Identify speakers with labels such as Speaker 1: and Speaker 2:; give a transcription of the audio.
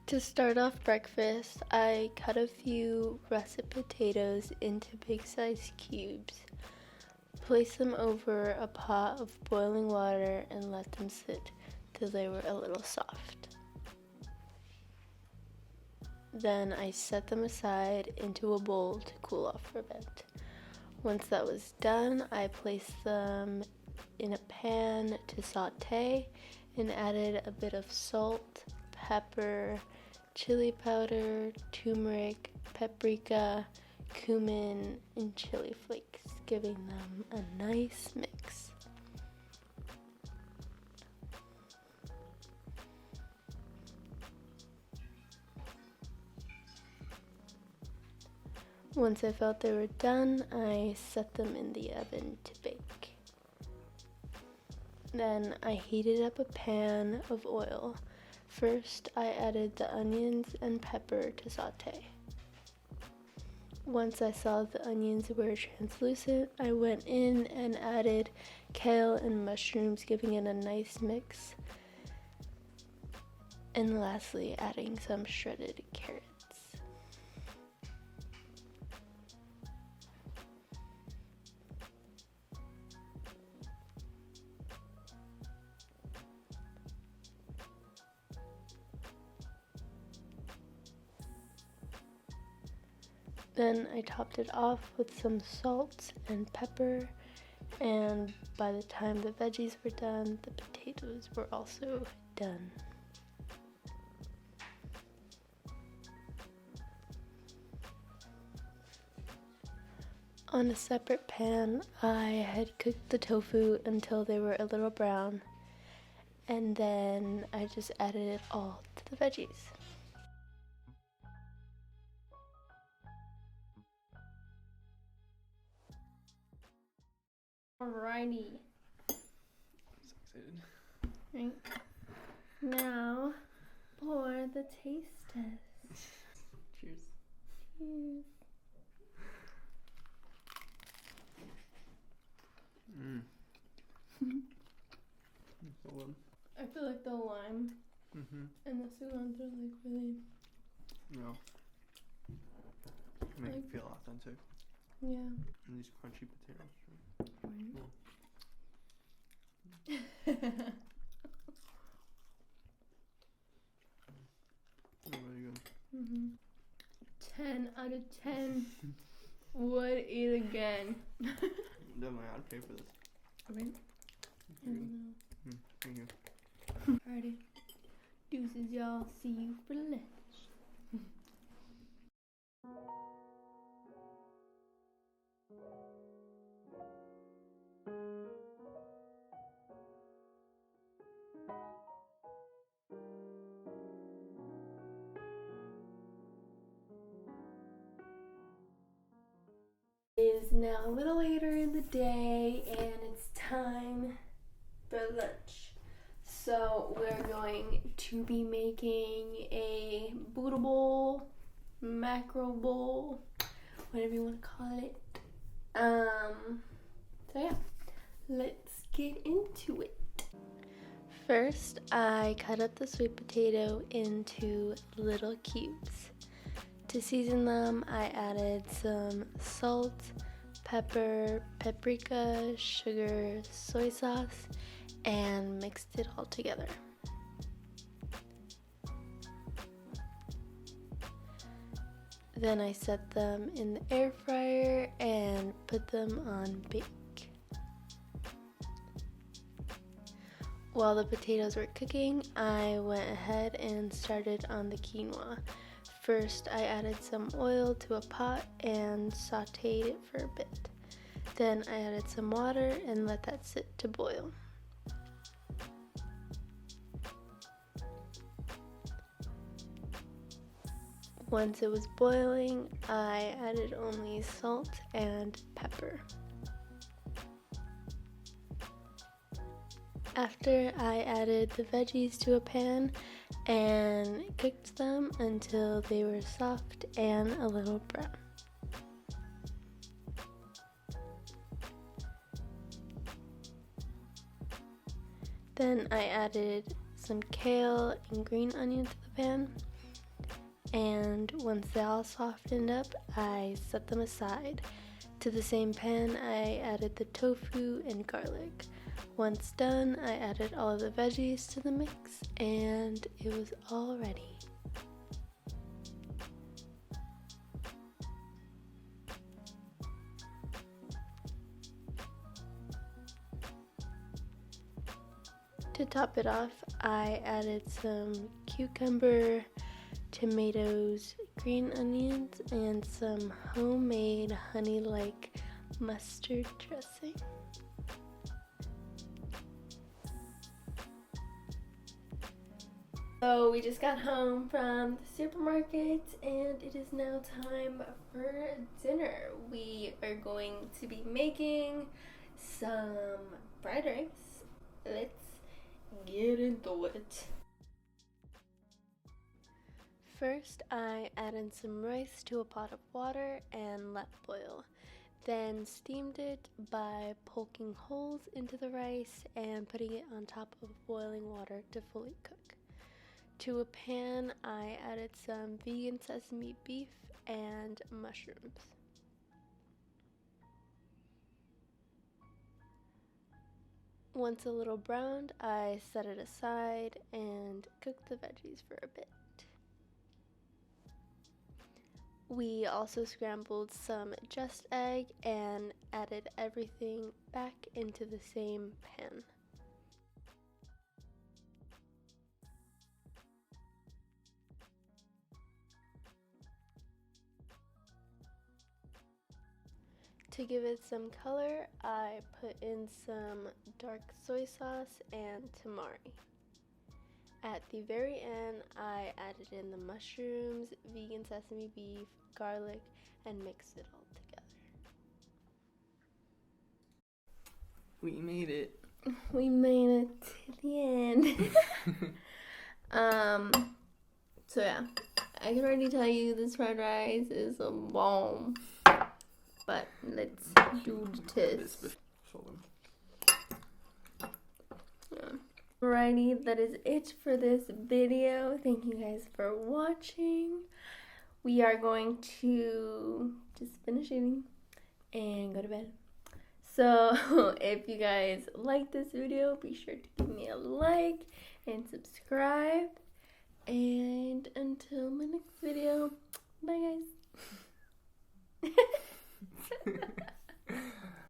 Speaker 1: To start off breakfast, I cut a few russet potatoes into big-sized cubes, placed them over a pot of boiling water, and let them sit till they were a little soft. Then I set them aside into a bowl to cool off for a bit. Once that was done, I placed them in a pan to saute and added a bit of salt, pepper, chili powder, turmeric, paprika, cumin, and chili flakes, giving them a nice mix. Once I felt they were done, I set them in the oven to bake. Then I heated up a pan of oil. First, I added the onions and pepper to saute. Once I saw the onions were translucent, I went in and added kale and mushrooms, giving it a nice mix. And lastly, adding some shredded carrots. Then I topped it off with some salt and pepper, and by the time the veggies were done, the potatoes were also done. On a separate pan, I had cooked the tofu until they were a little brown, and then I just added it all to the veggies. Alrighty.
Speaker 2: I'm so excited.
Speaker 1: Right. Now for the taste test.
Speaker 2: Cheers.
Speaker 1: Cheers.
Speaker 2: So good.
Speaker 1: I feel like the lime and the cilantro like really.
Speaker 2: No. Make it feel authentic.
Speaker 1: Yeah.
Speaker 2: And these crunchy potatoes. Very good.
Speaker 1: 10 out of 10. Would eat again.
Speaker 2: Definitely, I'd pay for this.
Speaker 1: Right? I don't know.
Speaker 2: Thank you.
Speaker 1: Alrighty. Deuces, y'all. See you for lunch. It is now a little later in the day and it's time for lunch. So we're going to be making a Buddha bowl, mackerel bowl, whatever you want to call it. So yeah, let's get into it. First, I cut up the sweet potato into little cubes. To season them, I added some salt, pepper, paprika, sugar, soy sauce, and mixed it all together. Then I set them in the air fryer and put them on bake. While the potatoes were cooking, I went ahead and started on the quinoa. First, I added some oil to a pot and sauteed it for a bit. Then I added some water and let that sit to boil. Once it was boiling, I added only salt and pepper. After, I added the veggies to a pan and cooked them until they were soft and a little brown. Then I added some kale and green onion to the pan, and once they all softened up, I set them aside. To the same pan, I added the tofu and garlic. Once done, I added all of the veggies to the mix, and it was all ready. To top it off, I added some cucumber, tomatoes, green onions, and some homemade honey-like mustard dressing. So we just got home from the supermarket and it is now time for dinner. We are going to be making some fried rice. Let's get into it. First, I added some rice to a pot of water and let boil. Then steamed it by poking holes into the rice and putting it on top of boiling water to fully cook. To a pan, I added some vegan sesame beef and mushrooms. Once a little browned, I set it aside and cooked the veggies for a bit. We also scrambled some just egg and added everything back into the same pan. To give it some color, I put in some dark soy sauce and tamari. At the very end, I added in the mushrooms, vegan sesame beef, garlic, and mixed it all together.
Speaker 2: We made it.
Speaker 1: We made it to the end. So yeah, I can already tell you this fried rice is a bomb. But let's do the test. Yeah. Alrighty, that is it for this video. Thank you guys for watching. We are going to just finish eating and go to bed. So if you guys like this video, be sure to give me a like and subscribe. And until my next video, bye guys.